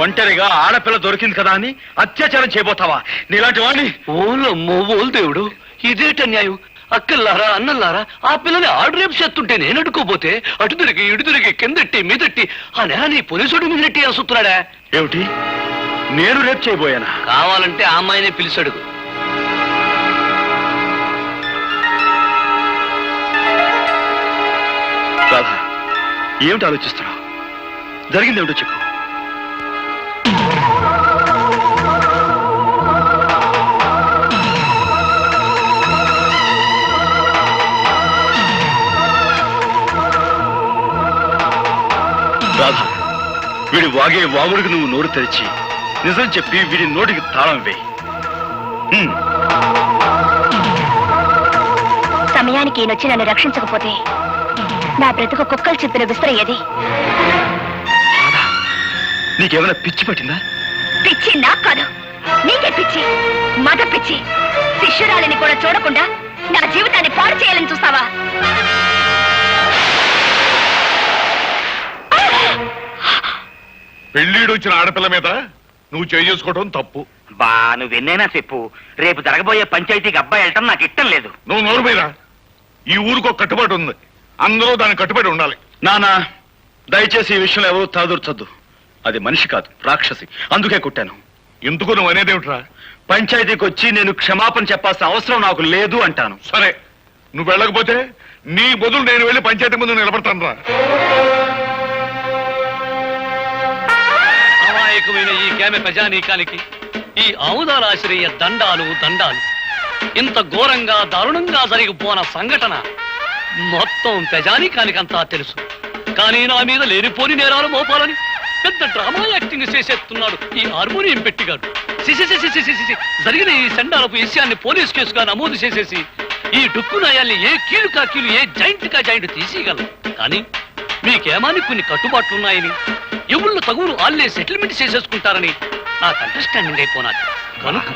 ఒంటరిగా ఆడపిల్ల దొరికింది కదా అని అత్యాచారం చేయబోతావా? నీలాంటి వాడిని ఓలమ్మో ఓలు దేవుడు, ఇదేట న్యాయం? అక్కల్లారా అన్నల్లారా ఆ పిల్లని ఆడు రేపు చేస్తుంటే నేను అడుకోపోతే అటు తిరిగి ఇటు తిరిగి కిందట్టి మీదట్టి ఆ నేలని పోలీసుడు మీదట్టి అసుతున్నాడా? ఏమిటి, నేను రేపు చేయబోయానా? కావాలంటే ఆ అమ్మాయినే పిలిచాడుగు. రాధా, ఏమిటి ఆలోచిస్తున్నావు? జరిగింది ఏమిటో చెప్పు. రాధా, వీడి వాగే వాగుడికి నువ్వు నోరు తెరిచి నిజం చెప్పి వీడి నోటికి తాళం వేయి. సమయానికి ఈయనొచ్చి నన్ను రక్షించకపోతే నా బ్రతుకు కుక్కలు చెప్పిన విసిరయ్యేది. నీకేమైనా పిచ్చి పట్టిందా? పిచ్చి నాకు కాదు, నీకే పిచ్చి, మగ పిచ్చి. శిష్యురాలిని కూడా చూడకుండా నా జీవితాన్ని పాడు చేయాలని చూస్తావా? పెళ్ళీడు వచ్చిన ఆడపిల్ల మీద నువ్వు చేసుకోవడం తప్పు. బా నువ్వెన్నైనా చెప్పు, రేపు జరగబోయే పంచాయతీకి అబ్బాయి వెళ్ళటం నాకు ఇష్టం లేదు. నువ్వు నోరు మీద. ఈ ఊరికి ఒక కట్టుబాటు ఉంది, అందరూ దానికి కట్టుబడి ఉండాలి. నానా, దయచేసి ఈ విషయంలో ఎవరు తలదూర్చొద్దు. అది మనిషి కాదు, రాక్షసి. అందుకే కుట్టాను. ఎందుకు నువ్వు అనేదేమిట్రా? పంచాయతీకి వచ్చి నేను క్షమాపణ చెప్పాల్సిన అవసరం నాకు లేదు అంటాను. సరే, నువ్వు వెళ్ళకపోతే నీ బదులు నేను వెళ్ళి పంచాయతీ ముందు నిలబడతాను రా. అమాయకమైన ఈ కేమె ప్రజానీకానికి ఈ ఆముదాలాశ్రయ దండాలు దండాలు. ఇంత ఘోరంగా దారుణంగా జరిగిపోన సంఘటన మొత్తం ప్రజానీకానికంతా తెలుసు. కానీ నా మీద లేనిపోని నేరాలు మోపాలని పెద్ద డ్రామా యాక్టింగ్ చేసేస్తున్నాడు ఈ హార్మోనియం పెట్టిగాడు. జరిగిన ఈ సండాలపు విషయాన్ని పోలీస్ కేసుగా నమోదు చేసేసి ఈ డుక్కు నయాల్ని ఏ కీలు కా కీలు, ఏ జాయింట్ కా జాయింట్ తీసేయగలం. కానీ మీకేమాని కొన్ని కట్టుబాట్లున్నాయని, ఎవళ్ళు తగులు ఆళ్లే సెటిల్మెంట్ చేసేసుకుంటారని నాకు అండర్స్టాండింగ్ అయిపోనాది. కనుక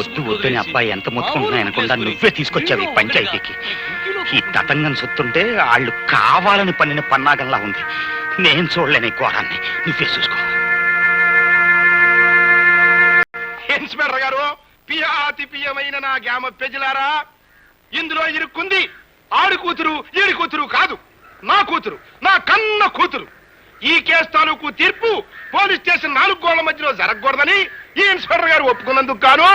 వద్దు వద్దని అబ్బాయి ఎంత మొత్తుకుంటున్నా అనకుండా నువ్వే తీసుకొచ్చావు ఈ పంచాయతీకి. ఈ తతంగం సొత్తుంటే వాళ్ళు కావాలని పన్నిన పన్నాగంలా ఉంది. నేను చూడలేని ఘోరాన్ని, నువ్వే చూసుకో. ఇన్స్పెక్టర్ గారు, పియాతి పియమైన నా గ్రామ ప్రజలారా, ఇందులో ఇరుక్కుంది ఆడి కూతురు ఈడి కూతురు కాదు, నా కూతురు, నా కన్న కూతురు. ఈ కేసు తాలూకు తీర్పు పోలీస్ స్టేషన్ 4 గోళ్ల మధ్యలో జరగకూడదని ఈ ఇన్స్పెక్టర్ గారు ఒప్పుకున్నందుకు గాను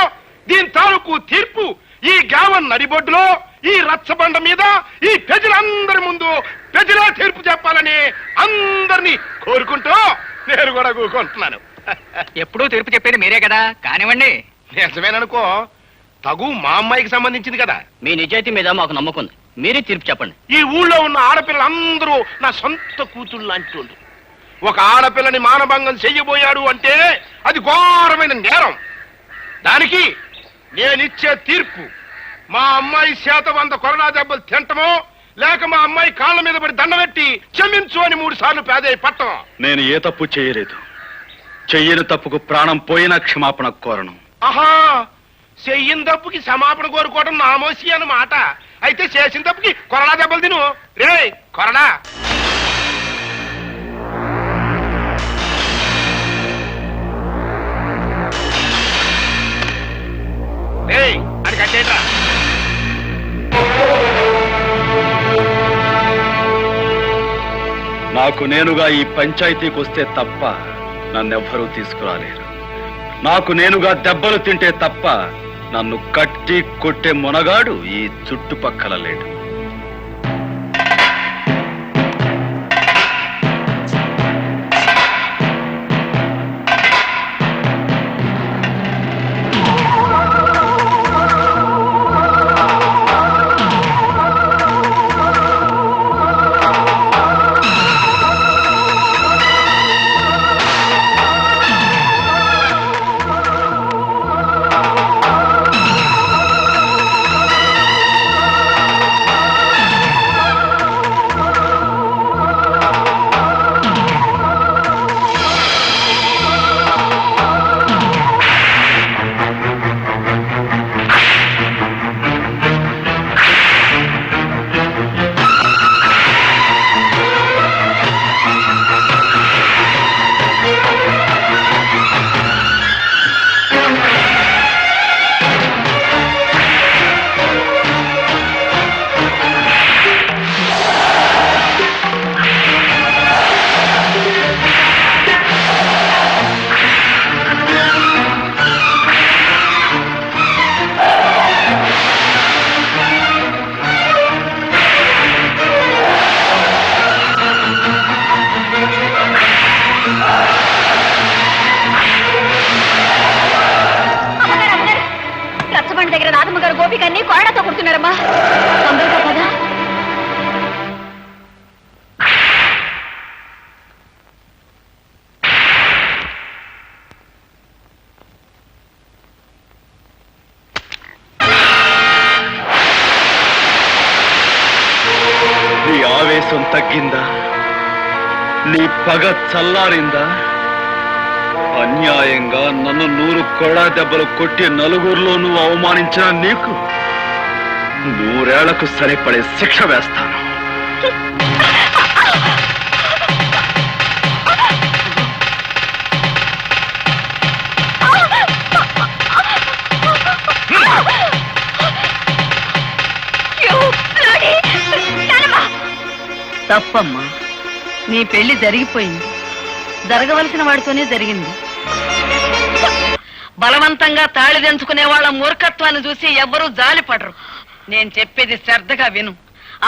దీని తాలూకు తీర్పు ఈ గ్రామం నడిబొడ్డులో ఈ రచ్చబండ మీద ఈ ప్రజలందరి ముందు ప్రజలే తీర్పు చెప్పాలని అందరినీ కోరుకుంటూ నేను కూడా కూరుకుంటున్నాను. ఎప్పుడూ తీర్పు చెప్పేది మీరే కదా, కానివ్వండి. నిజమేననుకో, తగు మా అమ్మాయికి సంబంధించింది కదా. మీ నిజాయితీ మీద మాకు నమ్మకం ఉంది, మీరే తీర్పు చెప్పండి. ఈ ఊళ్ళో ఉన్న ఆడపిల్లలందరూ నా సొంత కూతుళ్ళు లాంటి వాళ్ళు. ఒక ఆడపిల్లని మానభంగం చెయ్యబోయాడు అంటే అది ఘోరమైన నేరం. దానికి నేనిచ్చే తీర్పు మా అమ్మాయి చేత 100 కొరడా దెబ్బలు తింటమో, లేక మా అమ్మాయి కాళ్ళ మీద పడి దండబెట్టి క్షమించు అని 3 సార్లు పేదయ్య పట్టం. నేను ఏ తప్పు చేయలేదు. చెయ్యని తప్పుకు ప్రాణం పోయినా క్షమాపణ కోరను. ఆహా, చెయ్యిన తప్పుకి క్షమాపణ కోరుకోవడం నామోసి అన్నమాట. అయితే చేసిన తప్పుకి కొరడా దెబ్బలు తిను. రే కొరడా. అది కట్టేట్రా. నాకు నేనుగా ఈ పంచాయతీకి వస్తే తప్ప నన్నెవ్వరూ తీసుకురాలేరు. నాకు నేనుగా దెబ్బలు తింటే తప్ప నన్ను కట్టి కొట్టే మునగాడు ఈ చుట్టుపక్కల లేడు. గోపికన్ని కొరడాతో కొడుతున్నారమ్మా. తొందరగా కదా. నీ ఆవేశం తగ్గిందా? నీ పగ చల్లారిందా? అన్యాయంగా నన్ను 100 కొడా దెబ్బలు కొట్టి నలుగురిలో నువ్వు అవమానించిన నీకు 100 ఏళ్లకు సరిపడే శిక్ష వేస్తాను. తప్పమ్మా, నీ పెళ్లి జరిగిపోయింది. జరగవలసిన వాడితోనే జరిగింది. బలవంతంగా తాళి దంచుకునే వాళ్ళ మూర్ఖత్వాన్ని చూసి ఎవ్వరూ జాలిపడరు. నేను చెప్పేది శ్రద్ధగా విను.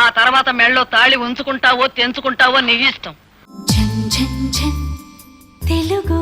ఆ తర్వాత మెళ్ళో తాళి ఉంచుకుంటావో తెంచుకుంటావో నీ ఇష్టం. తెలుగు